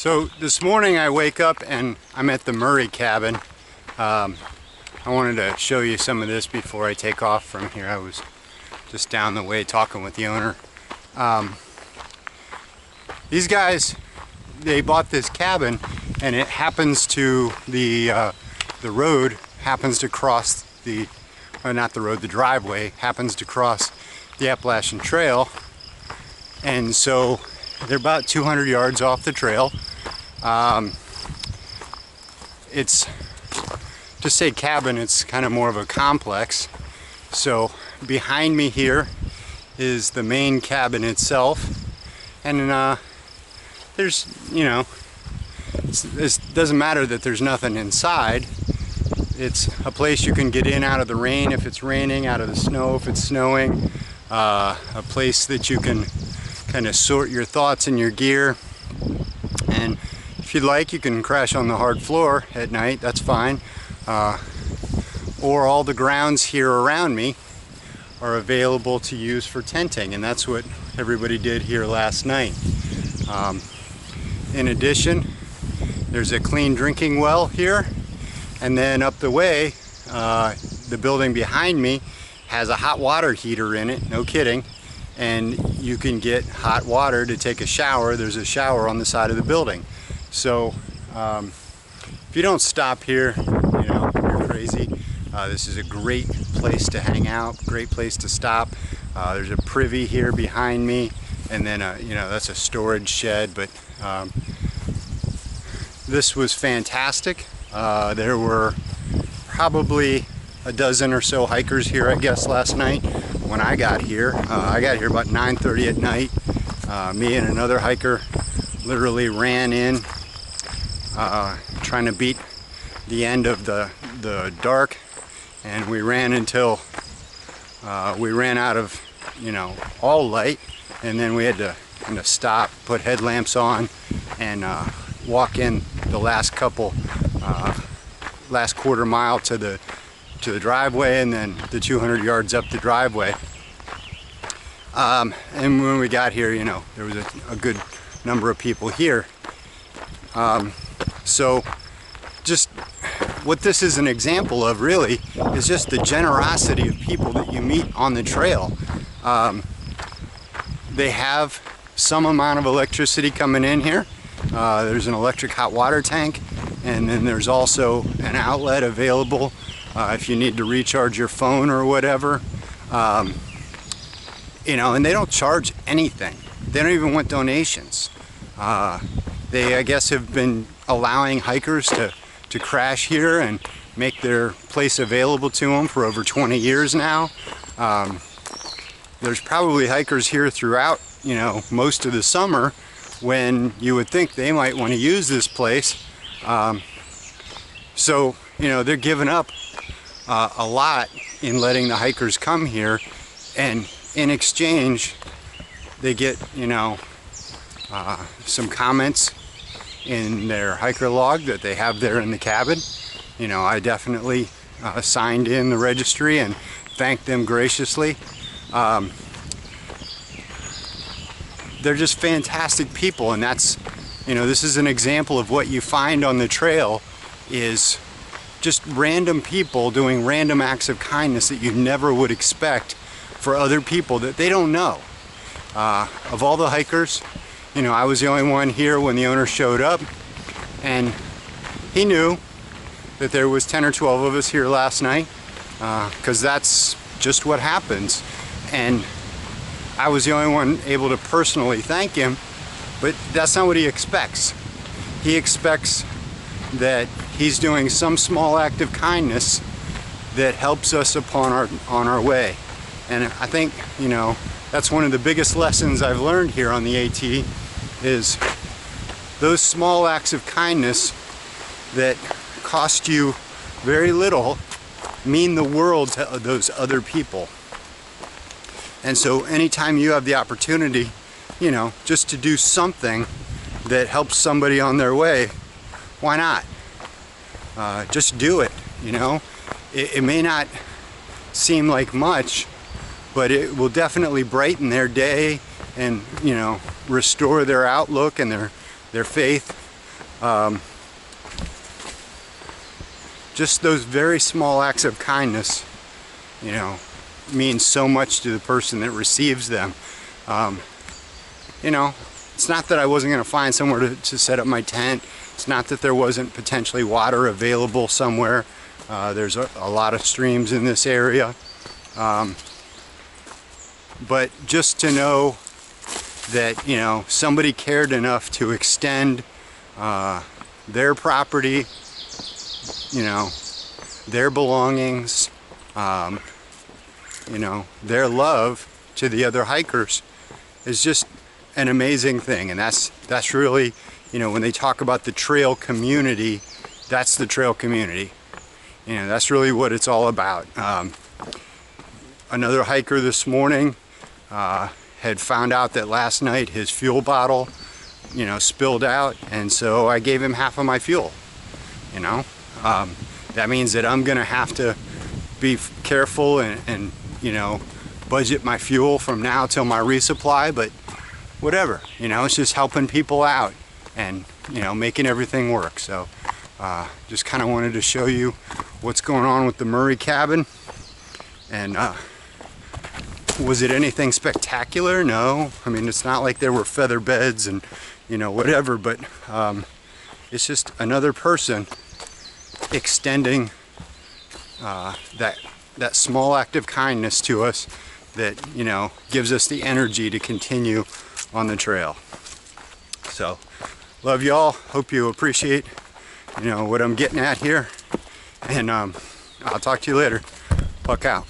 So this morning I wake up and I'm at the Murray cabin. I wanted to show you some of this before I take off from here. I was just down the way talking with the owner. These guys, they bought this cabin, and it happens to the road happens to cross the, or not the road, the driveway happens to cross the Appalachian Trail, and so they're about 200 yards off the trail. It's, to say cabin, it's kind of more of a complex. So behind me here is the main cabin itself, and there's, you know, it doesn't matter that there's nothing inside. It's a place you can get in out of the rain if it's raining, out of the snow if it's snowing, a place that you can kind of sort your thoughts and your gear, and if you'd like, you can crash on the hard floor at night, that's fine. Or all the grounds here around me are available to use for tenting, and that's what everybody did here last night. In addition, there's a clean drinking well here, and then up the way, the building behind me has a hot water heater in it, no kidding, and you can get hot water to take a shower. There's a shower on the side of the building. So if you don't stop here, you know, you're crazy. This is a great place to hang out, great place to stop. There's a privy here behind me, and then you know, that's a storage shed. But this was fantastic. There were probably a dozen or so hikers here, I guess, last night when I got here. I got here about 9:30 at night. Me and another hiker literally ran in, trying to beat the end of the dark, and we ran until we ran out of, you know, all light, and then we had to kind of stop, put headlamps on, and walk in the last quarter mile to the driveway, and then the 200 yards up the driveway. And when we got here, you know, there was a good number of people here. So just what this is an example of, really, is just the generosity of people that you meet on the trail. They have some amount of electricity coming in here. There's an electric hot water tank, and then there's also an outlet available if you need to recharge your phone or whatever. You know, and they don't charge anything. They don't even want donations. They, I guess, have been allowing hikers to crash here and make their place available to them for over 20 years now. There's probably hikers here throughout, you know, most of the summer, when you would think they might want to use this place. So, you know, they're giving up a lot in letting the hikers come here, and in exchange they get, you know, some comments in their hiker log that they have there in the cabin. You know, I definitely signed in the registry and thanked them graciously. They're just fantastic people, and that's, you know, this is an example of what you find on the trail, is just random people doing random acts of kindness that you never would expect for other people that they don't know. Of all the hikers, you know, I was the only one here when the owner showed up, and he knew that there was 10 or 12 of us here last night, because that's just what happens. And I was the only one able to personally thank him, but that's not what he expects. He expects that he's doing some small act of kindness that helps us on our way. And I think, you know, that's one of the biggest lessons I've learned here on the AT, is those small acts of kindness that cost you very little mean the world to those other people. And so anytime you have the opportunity, you know, just to do something that helps somebody on their way, why not? Just do it, you know. It may not seem like much, but it will definitely brighten their day and, you know, restore their outlook and their faith Just those very small acts of kindness, you know, means so much to the person that receives them. You know, it's not that I wasn't going to find somewhere to set up my tent. It's not that there wasn't potentially water available somewhere. There's a lot of streams in this area. But just to know that, you know, somebody cared enough to extend their property, you know, their belongings, you know, their love to the other hikers is just an amazing thing. And that's really, you know, when they talk about the trail community, that's the trail community. You know, that's really what it's all about. Another hiker this morning had found out that last night his fuel bottle, you know, spilled out, and so I gave him half of my fuel. You know, that means that I'm gonna have to be careful and you know, budget my fuel from now till my resupply, but whatever, you know, it's just helping people out and, you know, making everything work. So just kind of wanted to show you what's going on with the Murray cabin. And was it anything spectacular? No. I mean, it's not like there were feather beds and, you know, whatever, but it's just another person extending that small act of kindness to us that, you know, gives us the energy to continue on the trail. So, love y'all. Hope you appreciate, you know, what I'm getting at here. And I'll talk to you later. Buck out.